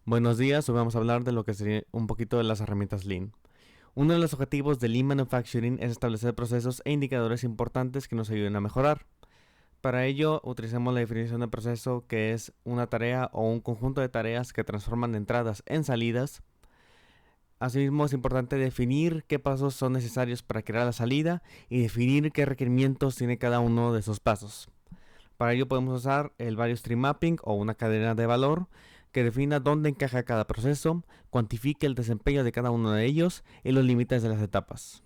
Buenos días, hoy vamos a hablar de lo que sería un poquito de las herramientas Lean. Uno de los objetivos de Lean Manufacturing es establecer procesos e indicadores importantes que nos ayuden a mejorar. Para ello, utilizamos la definición de proceso, que es una tarea o un conjunto de tareas que transforman entradas en salidas. Asimismo, es importante definir qué pasos son necesarios para crear la salida y definir qué requerimientos tiene cada uno de esos pasos. Para ello podemos usar el Value Stream Mapping o una cadena de valor que defina dónde encaja cada proceso, cuantifique el desempeño de cada uno de ellos y los límites de las etapas.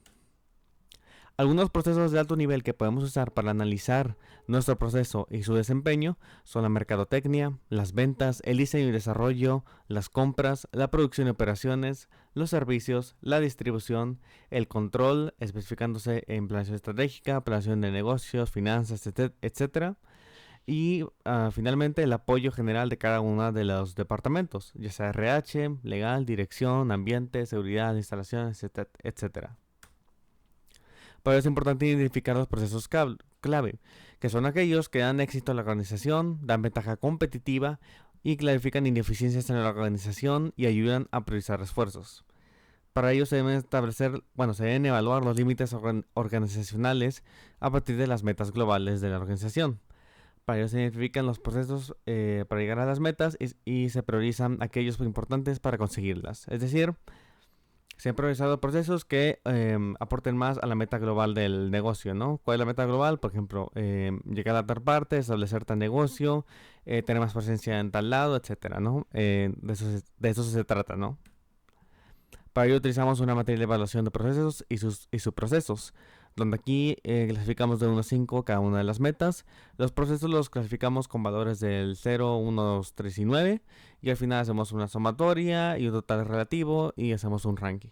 Algunos procesos de alto nivel que podemos usar para analizar nuestro proceso y su desempeño son la mercadotecnia, las ventas, el diseño y desarrollo, las compras, la producción y operaciones, los servicios, la distribución, el control, especificándose en planeación estratégica, planeación de negocios, finanzas, etc. Y finalmente el apoyo general de cada uno de los departamentos, ya sea RH, legal, dirección, ambiente, seguridad, instalaciones, etc. Pero es importante identificar los procesos clave, que son aquellos que dan éxito a la organización, dan ventaja competitiva y clarifican ineficiencias en la organización y ayudan a priorizar esfuerzos. Para ello se deben establecer, se deben evaluar los límites organizacionales a partir de las metas globales de la organización. Para ello se identifican los procesos para llegar a las metas y se priorizan aquellos importantes para conseguirlas. Es decir, se han priorizado procesos que aporten más a la meta global del negocio, ¿no? ¿Cuál es la meta global? Por ejemplo, llegar a tal parte, establecer tal negocio, tener más presencia en tal lado, etcétera, ¿no? De eso se trata, ¿no? Para ello utilizamos una materia de evaluación de procesos y sus procesos, donde aquí clasificamos de 1 a 5 cada una de las metas. Los procesos los clasificamos con valores del 0, 1, 2, 3 y 9. Y al final hacemos una sumatoria y un total relativo y hacemos un ranking.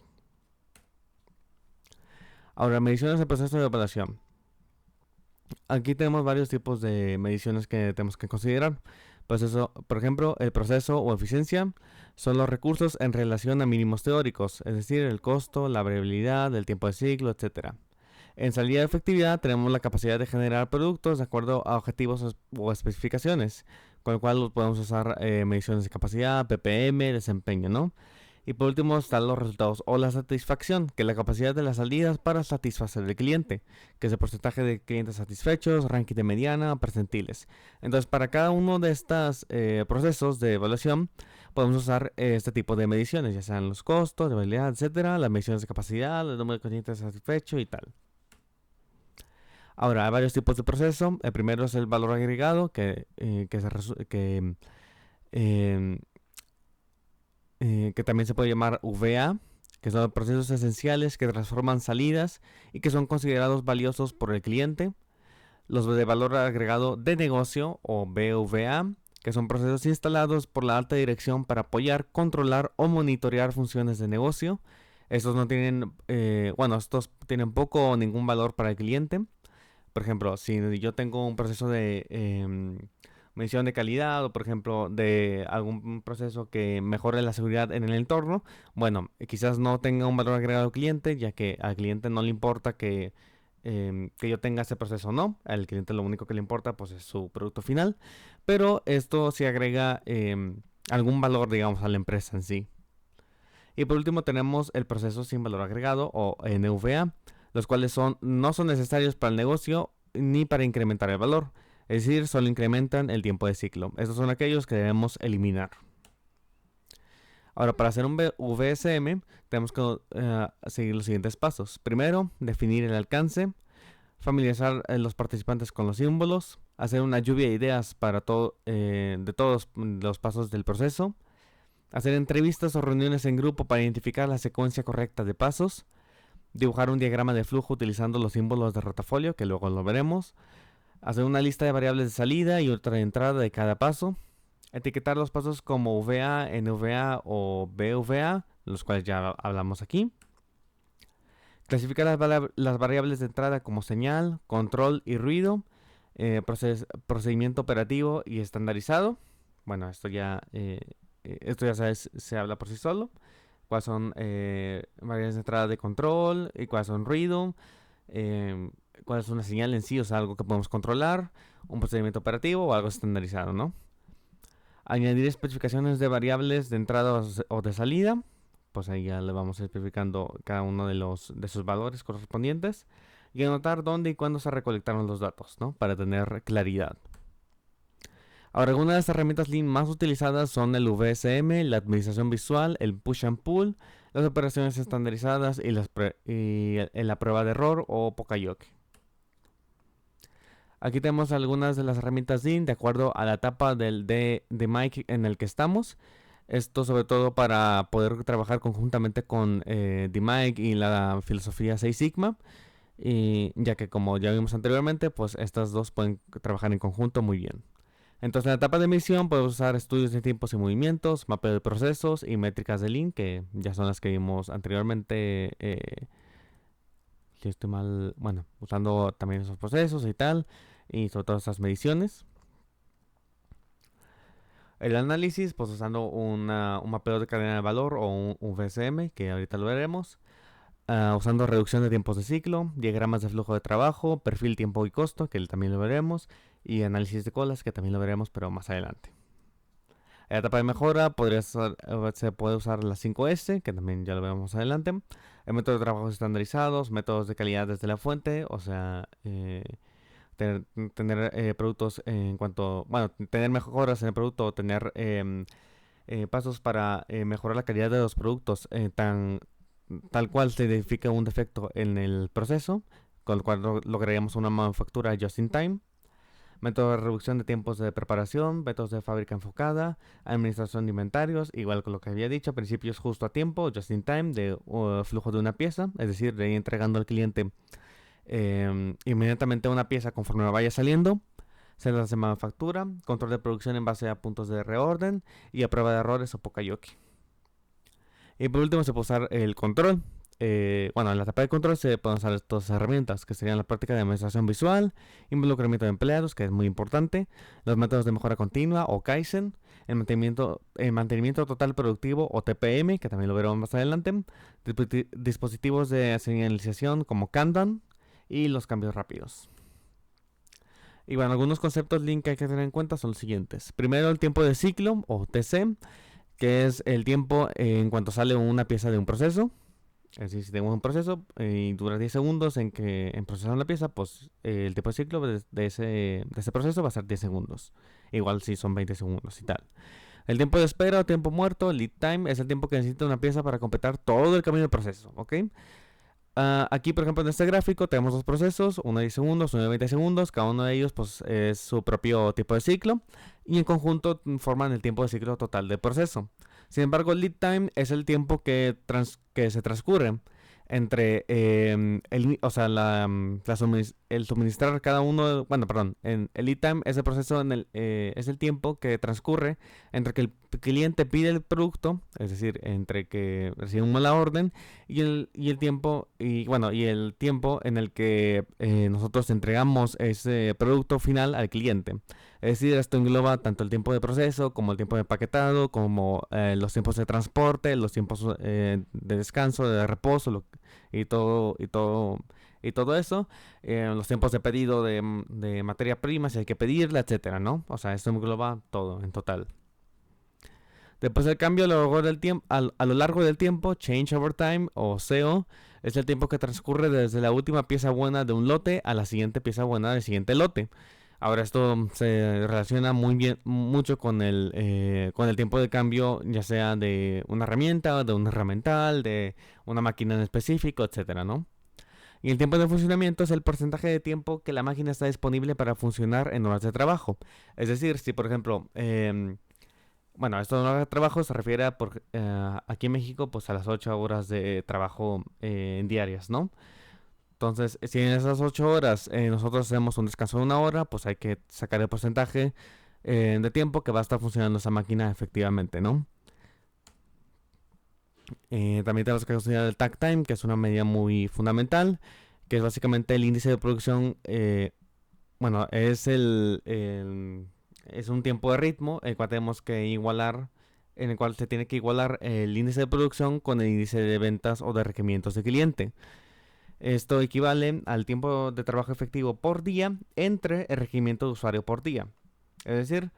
Ahora, mediciones del proceso de evaluación. Aquí tenemos varios tipos de mediciones que tenemos que considerar. Proceso, por ejemplo, el proceso o eficiencia son los recursos en relación a mínimos teóricos, es decir, el costo, la variabilidad, el tiempo de ciclo, etc. En salida de efectividad tenemos la capacidad de generar productos de acuerdo a objetivos o especificaciones, con lo cual podemos usar mediciones de capacidad, ppm, desempeño, ¿no? Y por último están los resultados o la satisfacción, que es la capacidad de las salidas para satisfacer al cliente, que es el porcentaje de clientes satisfechos, ranking de mediana, percentiles. Entonces, para cada uno de estos procesos de evaluación, podemos usar este tipo de mediciones, ya sean los costos, de variabilidad, etcétera, las mediciones de capacidad, el número de clientes satisfechos y tal. Ahora, hay varios tipos de proceso. El primero es el valor agregado, eh, que también se puede llamar VA, que son procesos esenciales que transforman salidas y que son considerados valiosos por el cliente. Los de valor agregado de negocio o BVA, que son procesos instalados por la alta dirección para apoyar, controlar o monitorear funciones de negocio. Estos no tienen, estos tienen poco o ningún valor para el cliente. Por ejemplo, si yo tengo un proceso de medición de calidad o, por ejemplo, de algún proceso que mejore la seguridad en el entorno, bueno, quizás no tenga un valor agregado al cliente, ya que al cliente no le importa que yo tenga ese proceso o no. Al cliente lo único que le importa pues es su producto final, pero esto sí agrega algún valor, digamos, a la empresa en sí. Y por último tenemos el proceso sin valor agregado o NVA, los cuales no son necesarios para el negocio ni para incrementar el valor, es decir, solo incrementan el tiempo de ciclo. Estos son aquellos que debemos eliminar. Ahora, para hacer un VSM tenemos que seguir los siguientes pasos. Primero, definir el alcance, familiarizar los participantes con los símbolos, hacer una lluvia de ideas para de todos los pasos del proceso, hacer entrevistas o reuniones en grupo para identificar la secuencia correcta de pasos, dibujar un diagrama de flujo utilizando los símbolos de rotafolio, que luego lo veremos, hacer una lista de variables de salida y otra de entrada de cada paso, etiquetar los pasos como VA, NVA o BVA, los cuales ya hablamos aquí, clasificar las variables de entrada como señal, control y ruido, procedimiento operativo y estandarizado. Bueno, esto ya sabes, se habla por sí solo. Cuáles son variables de entrada de control y cuáles son ruido, cuál es una señal en sí, o sea, algo que podemos controlar, un procedimiento operativo o algo estandarizado, ¿no? Añadir especificaciones de variables de entrada o de salida. Pues ahí ya le vamos especificando cada uno de sus valores correspondientes. Y anotar dónde y cuándo se recolectaron los datos, ¿no? Para tener claridad. Ahora, algunas de las herramientas Lean más utilizadas son el VSM, la administración visual, el push and pull, las operaciones estandarizadas y la prueba de error o Pokayoke. Aquí tenemos algunas de las herramientas Lean de acuerdo a la etapa de Mike en el que estamos. Esto sobre todo para poder trabajar conjuntamente con DMike y la filosofía 6 Sigma. Y ya que como ya vimos anteriormente, pues estas dos pueden trabajar en conjunto muy bien. Entonces en la etapa de medición podemos usar estudios de tiempos y movimientos, mapeo de procesos y métricas de Lean, que ya son las que vimos anteriormente. Si estoy mal, bueno, usando también esos procesos y tal, y sobre todo esas mediciones. El análisis, pues usando un mapeo de cadena de valor o un VSM, que ahorita lo veremos. Usando reducción de tiempos de ciclo, diagramas de flujo de trabajo, perfil, tiempo y costo, que también lo veremos, y análisis de colas, que también lo veremos, pero más adelante. En la etapa de mejora se puede usar la 5S, que también ya lo veremos adelante. El método de trabajo estandarizados, métodos de calidad desde la fuente, o sea, tener productos en cuanto, bueno, tener mejoras en el producto, tener pasos para mejorar la calidad de los productos tal cual se identifica un defecto en el proceso, con el cual lograríamos una manufactura just in time. Método de reducción de tiempos de preparación, métodos de fábrica enfocada, administración de inventarios, igual con lo que había dicho, principios justo a tiempo, just in time, de flujo de una pieza, es decir, de ir entregando al cliente inmediatamente una pieza conforme vaya saliendo, celdas de manufactura, control de producción en base a puntos de reorden y a prueba de errores o Pokayoke. Y por último se puede usar el control. Bueno, en la etapa de control se pueden usar estas herramientas, que serían la práctica de administración visual, involucramiento de empleados, que es muy importante, los métodos de mejora continua o Kaizen, el mantenimiento total productivo o TPM, que también lo veremos más adelante, dispositivos de señalización como Kanban y los cambios rápidos. Y bueno, algunos conceptos Lean que hay que tener en cuenta son los siguientes. Primero, el tiempo de ciclo o TC, que es el tiempo en cuanto sale una pieza de un proceso. Es decir, si tenemos un proceso y dura 10 segundos en procesar la pieza, pues el tiempo de ciclo de ese proceso va a ser 10 segundos. Igual si son 20 segundos y tal. El tiempo de espera o tiempo muerto, lead time, es el tiempo que necesita una pieza para completar todo el camino del proceso, ¿ok? Aquí, por ejemplo, en este gráfico tenemos dos procesos, uno de 10 segundos, uno de 20 segundos. Cada uno de ellos pues, es su propio tipo de ciclo y en conjunto forman el tiempo de ciclo total del proceso. Sin embargo, el lead time es el tiempo que se transcurre entre el suministrar cada uno, el lead time es el proceso es el tiempo que transcurre entre que el cliente pide el producto, es decir, entre que recibimos la orden y el tiempo en el que nosotros entregamos ese producto final al cliente. Es decir, esto engloba tanto el tiempo de proceso como el tiempo de empaquetado, como los tiempos de transporte, los tiempos de descanso, de reposo y todo eso, los tiempos de pedido de materia prima, si hay que pedirla, etcétera, ¿no? O sea, esto engloba todo en total. Después del cambio a lo largo del tiempo, Change Over Time o SEO, es el tiempo que transcurre desde la última pieza buena de un lote a la siguiente pieza buena del siguiente lote. Ahora esto se relaciona mucho con el tiempo de cambio, ya sea de una herramienta, de un herramental, de una máquina en específico, etcétera, ¿no? Y el tiempo de funcionamiento es el porcentaje de tiempo que la máquina está disponible para funcionar en horas de trabajo. Es decir, si por ejemplo, esto de horas de trabajo se refiere aquí en México pues a las 8 horas de trabajo diarias, ¿no? Entonces, si en esas 8 horas nosotros hacemos un descanso de una hora, pues hay que sacar el porcentaje de tiempo que va a estar funcionando esa máquina efectivamente, ¿no? También tenemos que considerar el takt time, que es una medida muy fundamental, que es básicamente el índice de producción. Es un tiempo de ritmo el cual tenemos que igualar, en el cual se tiene que igualar el índice de producción con el índice de ventas o de requerimientos de cliente. Esto equivale al tiempo de trabajo efectivo por día entre el requerimiento de usuario por día. Es decir,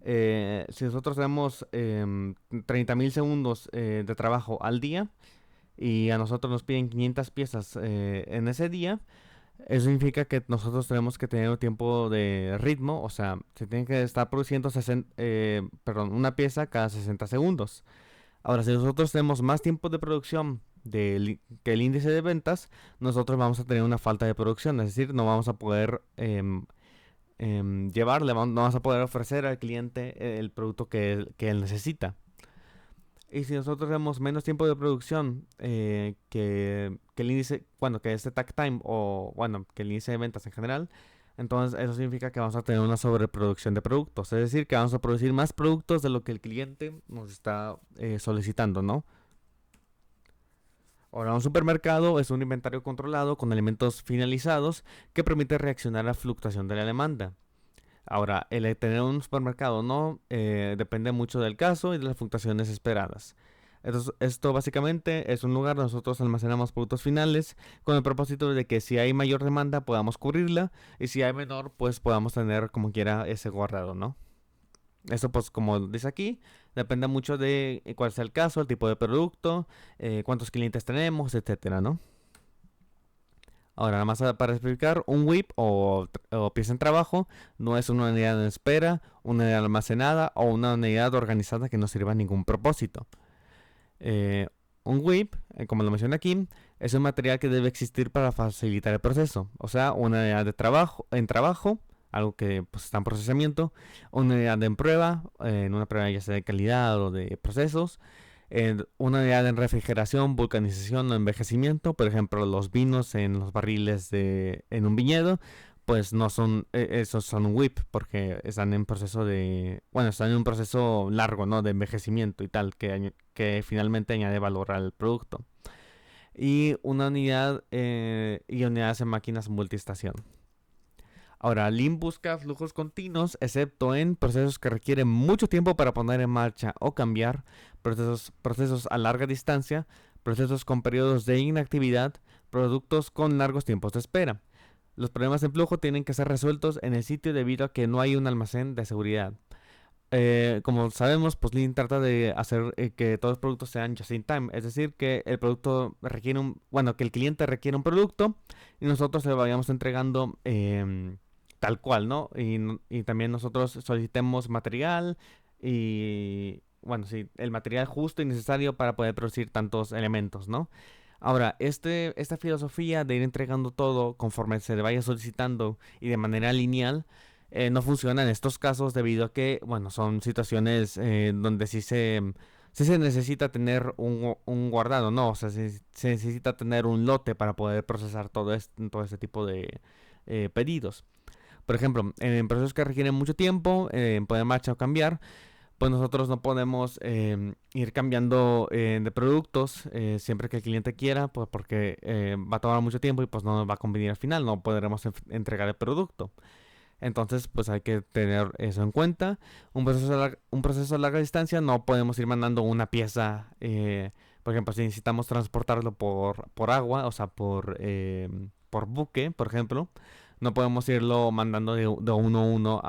Si nosotros tenemos 30.000 segundos de trabajo al día y a nosotros nos piden 500 piezas en ese día, eso significa que nosotros tenemos que tener un tiempo de ritmo, o sea, se tiene que estar produciendo una pieza cada 60 segundos. Ahora, si nosotros tenemos más tiempo de producción que el índice de ventas, nosotros vamos a tener una falta de producción, es decir, no vamos a poder no vamos a poder ofrecer al cliente el producto que él necesita. Y si nosotros tenemos menos tiempo de producción que el índice, bueno, que este tag time o, bueno, que el índice de ventas en general, entonces eso significa que vamos a tener una sobreproducción de productos. Es decir, que vamos a producir más productos de lo que el cliente nos está solicitando, ¿no? Ahora, un supermercado es un inventario controlado con elementos finalizados que permite reaccionar a la fluctuación de la demanda. Ahora, el de tener un supermercado no depende mucho del caso y de las fluctuaciones esperadas. Esto básicamente es un lugar donde nosotros almacenamos productos finales con el propósito de que si hay mayor demanda podamos cubrirla y si hay menor pues podamos tener como quiera ese guardado, ¿no? Eso pues como dice aquí, depende mucho de cuál sea el caso, el tipo de producto, cuántos clientes tenemos, etcétera, ¿no? Ahora, nada más para explicar, un WIP o pieza en trabajo no es una unidad de espera, una unidad almacenada o una unidad organizada que no sirva a ningún propósito. Eh, un WIP, como lo mencioné aquí, es un material que debe existir para facilitar el proceso. O sea, una unidad de trabajo, algo que pues, está en procesamiento, una unidad en prueba, en una prueba ya sea de calidad o de procesos, una unidad en refrigeración, vulcanización o envejecimiento, por ejemplo, los vinos en los barriles en un viñedo, pues no son, esos son un whip, porque están en proceso bueno, están en un proceso largo, ¿no? De envejecimiento y tal, que finalmente añade valor al producto. Y una unidad, y unidades en máquinas multiestación. Ahora, Lean busca flujos continuos, excepto en procesos que requieren mucho tiempo para poner en marcha o cambiar, procesos a larga distancia, procesos con periodos de inactividad, productos con largos tiempos de espera. Los problemas en flujo tienen que ser resueltos en el sitio debido a que no hay un almacén de seguridad. Como sabemos, pues Lean trata de hacer que todos los productos sean just in time, es decir, que el producto requiere bueno, que el cliente requiere un producto y nosotros le vayamos entregando tal cual, ¿no? Y también nosotros solicitemos material y, bueno, sí, el material justo y necesario para poder producir tantos elementos, ¿no? Ahora, esta filosofía de ir entregando todo conforme se le vaya solicitando y de manera lineal, no funciona en estos casos debido a que, bueno, son situaciones donde sí se necesita tener un guardado, ¿no? O sea, se necesita tener un lote para poder procesar todo este tipo de pedidos. Por ejemplo, en procesos que requieren mucho tiempo, en poner en marcha o cambiar, pues nosotros no podemos ir cambiando de productos siempre que el cliente quiera, pues porque va a tomar mucho tiempo y pues no nos va a convenir al final, no podremos entregar el producto. Entonces, pues hay que tener eso en cuenta. Un proceso a larga distancia no podemos ir mandando una pieza, por ejemplo, si necesitamos transportarlo por agua, o sea, por buque, por ejemplo, no podemos irlo mandando de uno a uno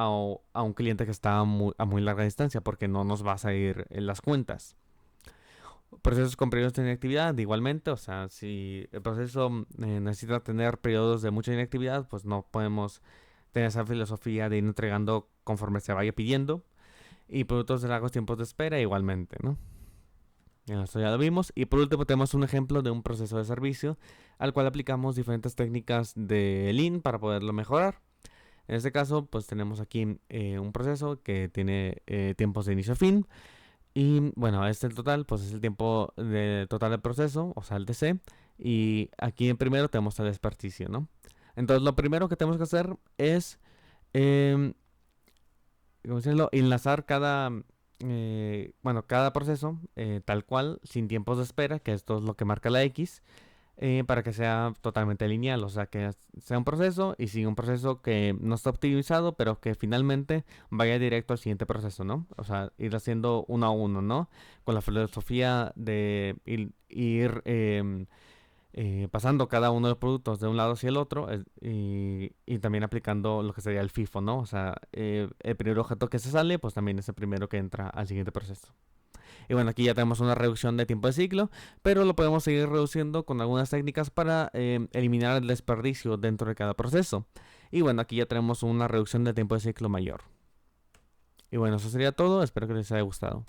a un cliente que está a muy larga distancia porque no nos va a salir en las cuentas. Procesos con periodos de inactividad, igualmente, o sea, si el proceso necesita tener periodos de mucha inactividad, pues no podemos tener esa filosofía de ir entregando conforme se vaya pidiendo. Y productos de largos tiempos de espera, igualmente, ¿no? Esto ya lo vimos. Y por último tenemos un ejemplo de un proceso de servicio al cual aplicamos diferentes técnicas de Lean para poderlo mejorar. En este caso, pues tenemos aquí un proceso que tiene tiempos de inicio a fin. Y bueno, este el total, pues es el tiempo total del proceso, o sea, el TC. Y aquí en primero tenemos el desperdicio, ¿no? Entonces lo primero que tenemos que hacer es, em, ¿cómo decirlo? Enlazar cada proceso tal cual, sin tiempos de espera, que esto es lo que marca la X, para que sea totalmente lineal, o sea, que sea un proceso y siga un proceso que no está optimizado, pero que finalmente vaya directo al siguiente proceso, ¿no? O sea, ir haciendo uno a uno, ¿no? Con la filosofía de ir pasando cada uno de los productos de un lado hacia el otro y también aplicando lo que sería el FIFO, ¿no? O sea, el primer objeto que se sale, pues también es el primero que entra al siguiente proceso. Y bueno, aquí ya tenemos una reducción de tiempo de ciclo, pero lo podemos seguir reduciendo con algunas técnicas para eliminar el desperdicio dentro de cada proceso. Y bueno, aquí ya tenemos una reducción de tiempo de ciclo mayor. Y bueno, eso sería todo, espero que les haya gustado.